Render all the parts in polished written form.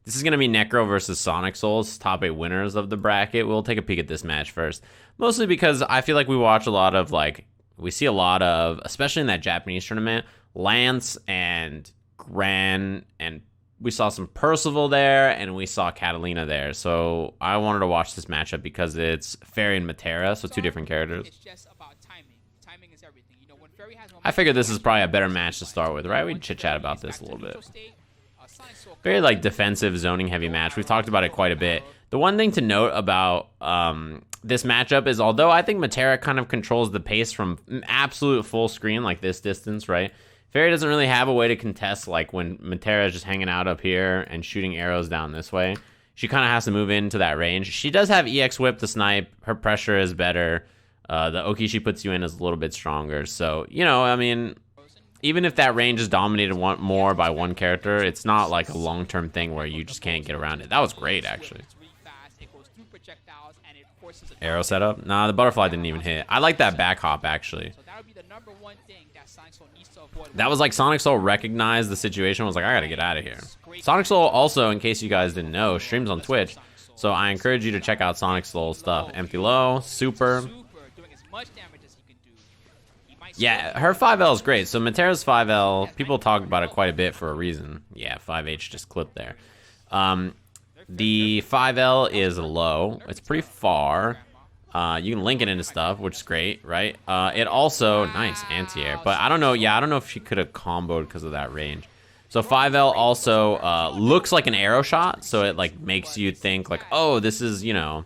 This is going to be Necro versus SonicSol's top 8 winners of the bracket. We'll take a peek at this match first. Mostly because I feel like we watch a lot of, like, we see a lot of, especially in that Japanese tournament, Lance and Gran, and we saw some Percival there, and we saw Catalina there. So I wanted to watch this matchup because it's Fairy and Matera, so 2 different characters. It's just about timing. Timing is everything. You know, when Fairy has I figured this is probably a better match to start with, right? We chit-chat about this a little bit. Very, like, defensive, zoning-heavy match. We've talked about it quite a bit. The one thing to note about this matchup is, although I think Matera kind of controls the pace from absolute full screen, like this distance, right? Fairy doesn't really have a way to contest, like, when Matera is just hanging out up here and shooting arrows down this way. She kind of has to move into that range. She does have EX Whip to snipe. Her pressure is better. The Oki she puts you in is a little bit stronger. So, you know, I mean, even if that range is dominated more by one character, it's not like a long-term thing where you just can't get around it. That was great, actually. Arrow setup? Nah, the butterfly didn't even hit. I like that back hop, actually. That was like SonicSol recognized the situation, was like, I gotta get out of here. SonicSol also, in case you guys didn't know, streams on Twitch. So I encourage you to check out SonicSol's stuff. Empty low, super. Yeah, her 5L is great. So Matera's 5L, people talk about it quite a bit for a reason. Yeah, 5H just clipped there. The 5L is low. It's pretty far. You can link it into stuff, which is great, right? It also, nice, anti-air. But I don't know, yeah, I don't know if she could have comboed because of that range. So 5L also looks like an arrow shot. So it, like, makes you think, like, oh, this is, you know,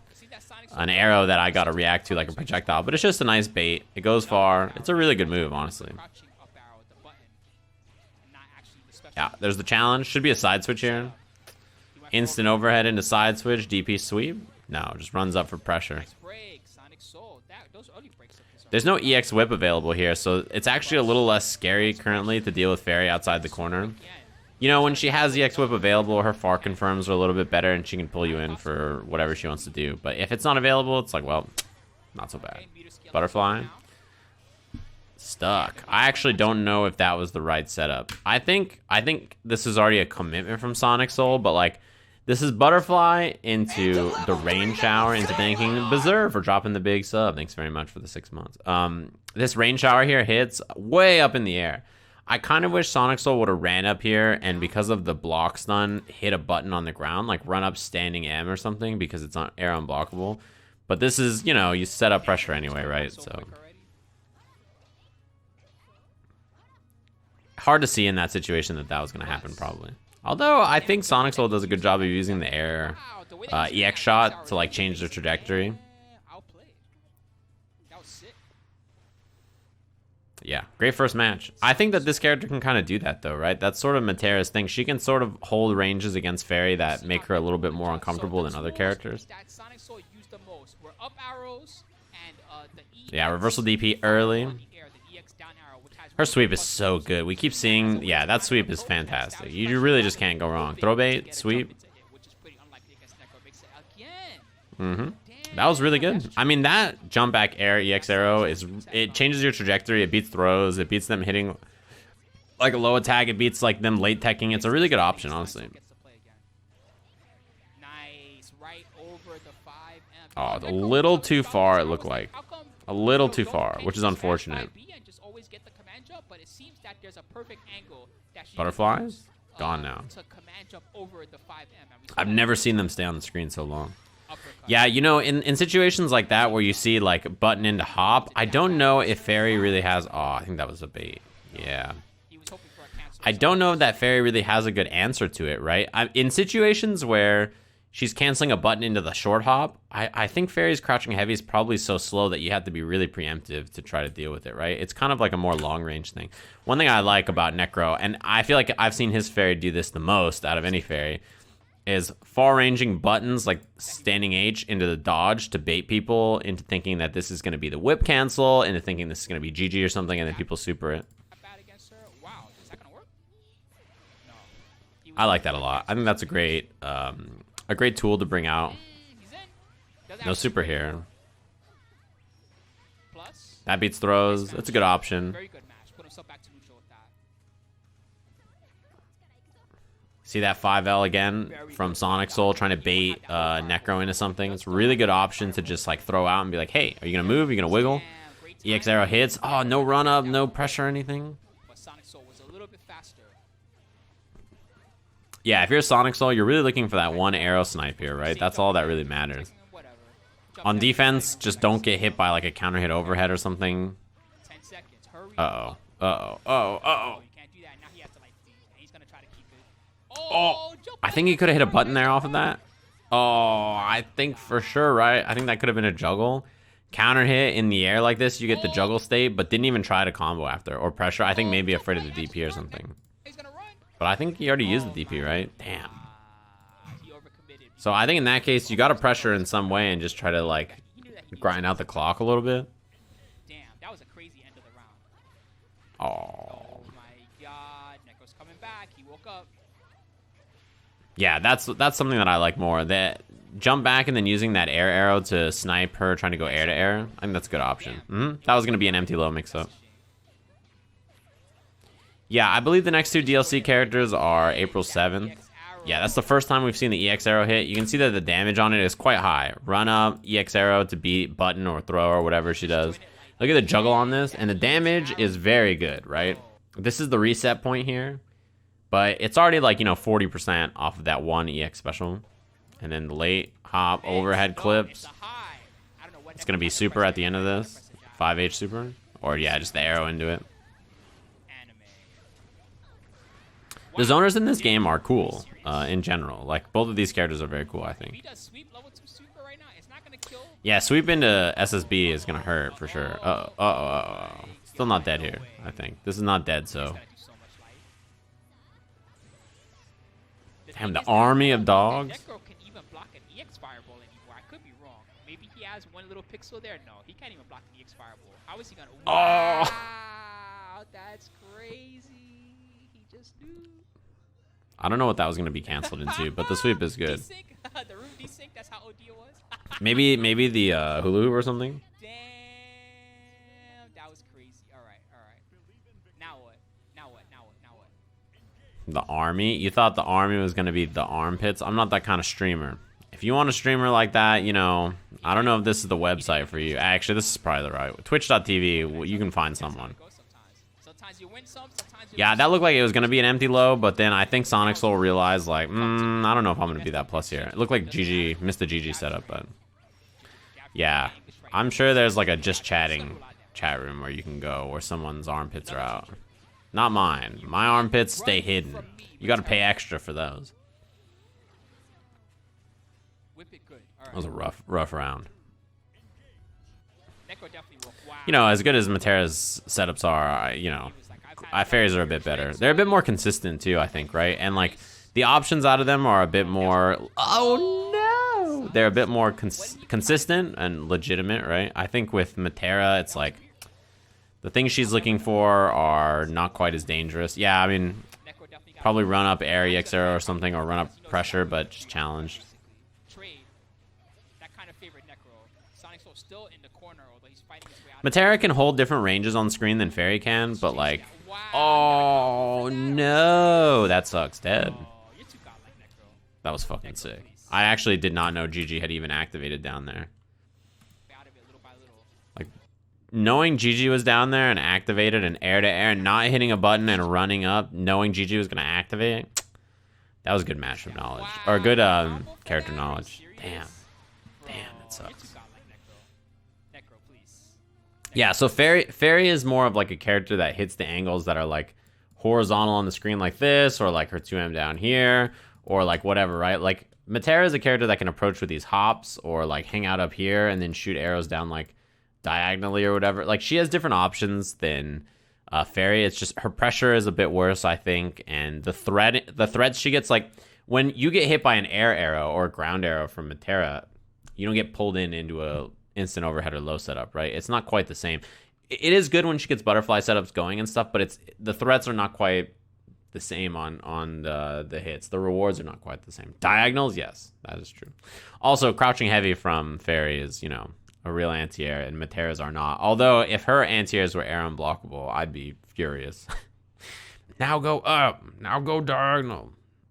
an arrow that I gotta react to like a projectile, but it's just a nice bait. It goes far. It's a really good move, honestly. Yeah, there's the challenge. Should be a side switch here. Instant overhead into side switch, DP sweep. No, just runs up for pressure. There's no EX whip available here, so it's actually a little less scary currently to deal with Fairy outside the corner. You know, when she has EX Whip available, her far confirms are a little bit better, and she can pull you in for whatever she wants to do. But if it's not available, it's like, well, not so bad. Butterfly. Stuck. I actually don't know if that was the right setup. I think this is already a commitment from SonicSol, but, like, this is Butterfly into the Rain Shower, into thanking Berserk for dropping the big sub. Thanks very much for the 6 months. This Rain Shower here hits way up in the air. I kind of wish SonicSol would have ran up here and because of the block stun, hit a button on the ground, like run up standing M or something because it's on air unblockable. But this is, you know, you set up pressure anyway, right? So hard to see in that situation that was going to happen probably. Although I think SonicSol does a good job of using the air EX shot to like change the trajectory. Yeah, great first match. I think that this character can kind of do that, though, right? That's sort of Matera's thing. She can sort of hold ranges against Fairy that make her a little bit more uncomfortable than other characters. Yeah, reversal DP early. Her sweep is so good. We keep seeing, yeah, that sweep is fantastic. You really just can't go wrong. Throw bait, sweep. That was really good. I mean, that jump back air EX arrow it changes your trajectory. It beats throws. It beats them hitting like a low attack. It beats like them late teching. It's a really good option, honestly. Oh, a little too far, it looked like. A little too far, which is unfortunate. Butterflies? Gone now. I've never seen them stay on the screen so long. Yeah, you know, in situations like that where you see like button into hop, I don't know if Fairy really has. Oh, I think that was a bait. Yeah. I don't know if that Fairy really has a good answer to it, right? In situations where she's canceling a button into the short hop, I think Fairy's crouching heavy is probably so slow that you have to be really preemptive to try to deal with it, right? It's kind of like a more long range thing. One thing I like about Necro, and I feel like I've seen his Fairy do this the most out of any Fairy, is far-ranging buttons like standing H into the dodge to bait people into thinking that this is going to be the whip cancel, into thinking this is going to be GG or something, and then people super it. I like that a lot. I think that's a great tool to bring out. No super here. That beats throws. That's a good option. See that 5L again from SonicSol trying to bait Necro into something. It's a really good option to just like throw out and be like, hey, are you gonna move? Are you gonna wiggle? EX arrow hits. Oh, no run up, no pressure or anything. But SonicSol was a little bit faster. Yeah, if you're SonicSol, you're really looking for that one arrow snipe here, right? That's all that really matters. On defense, just don't get hit by like a counter hit overhead or something. 10 seconds. Hurry. Uh-oh. Uh-oh. Uh-oh. Uh-oh. You can't do that. Now he has to like he's gonna try to keep it. Oh, I think he could have hit a button there off of that. Oh, I think for sure, right? I think that could have been a juggle. Counter hit in the air like this, you get the juggle state, but didn't even try to combo after. Or pressure. I think maybe afraid of the DP or something. But I think he already used the DP, right? Damn. So I think in that case, you got to pressure in some way and just try to, like, grind out the clock a little bit. Damn, that was a crazy end of the round. Oh. Oh my god. Necro's coming back. He woke up. Yeah, that's something that I like more. That jump back and then using that air arrow to snipe her trying to go air to air. I think that's a good option. That was going to be an empty low mix-up. Yeah, I believe the next two DLC characters are April 7th. Yeah, that's the first time we've seen the EX arrow hit. You can see that the damage on it is quite high. Run up, EX arrow to beat button or throw or whatever she does. Look at the juggle on this, and the damage is very good, right? This is the reset point here. But it's already like, 40% off of that one EX special. And then the late hop overhead clips. It's going to be super at the end of this. 5H super. Or yeah, just the arrow into it. The zoners in this game are cool, in general. Like, both of these characters are very cool, I think. Yeah, sweep into SSB is going to hurt, for sure. Uh-oh. Still not dead here, I think. This is not dead, so... Damn, the army of dogs. Necro can even block an EX fireball anymore. I could be wrong. Maybe he has one little pixel there. No, he can't even block an EX fireball. How is he gonna? Wow, that's crazy. He just knew. I don't know what that was gonna be canceled into, but the sweep is good. The room desync. That's how OD it was. maybe the Hulu or something. Damn, that was crazy. All right. Now what? The army? You thought the army was going to be the armpits? I'm not that kind of streamer. If you want a streamer like that, I don't know if this is the website for you. Actually, this is probably the right one. Twitch.tv, you can find someone. Yeah, that looked like it was going to be an empty low, but then I think SonicSol realized, like, I don't know if I'm going to be that plus here. It looked like GG, missed the GG setup, but... Yeah, I'm sure there's like a just chatting chat room where you can go where someone's armpits are out. Not mine. My armpits stay hidden. You gotta pay extra for those. That was a rough round. As good as Matera's setups are, fairies are a bit better. They're a bit more consistent too, I think, right? And like the options out of them are a bit more. Oh no! They're a bit more consistent and legitimate, right? I think with Matera, it's like. The things she's looking for are not quite as dangerous. Yeah, I mean, probably run up air EX arrow or something, or run up pressure, but just challenged. Matera can hold different ranges on screen than Fairy can, but like, oh no, that sucks. Dead. That was fucking sick. I actually did not know GG had even activated down there. Knowing GG was down there and activated and air to air and not hitting a button and running up, knowing GG was going to activate, that was good matchup knowledge. Or good character knowledge. Damn, that sucks. Yeah, so Fairy is more of like a character that hits the angles that are like horizontal on the screen like this, or like her 2M down here, or like whatever, right? Like Matera is a character that can approach with these hops or like hang out up here and then shoot arrows down like diagonally or whatever. Like she has different options than Fairy. It's just her pressure is a bit worse, I think, and the threats she gets, like when you get hit by an air arrow or a ground arrow from Matera, you don't get pulled into a instant overhead or low setup, right? It's not quite the same. It is good when she gets butterfly setups going and stuff, but the threats are not quite the same on the hits. The rewards are not quite the same. Diagonals, yes, that is true. Also, crouching heavy from Fairy is, a real anti-air, and Matera's are not. Although, if her anti-airs were air unblockable, I'd be furious. Now go up. Now go diagonal.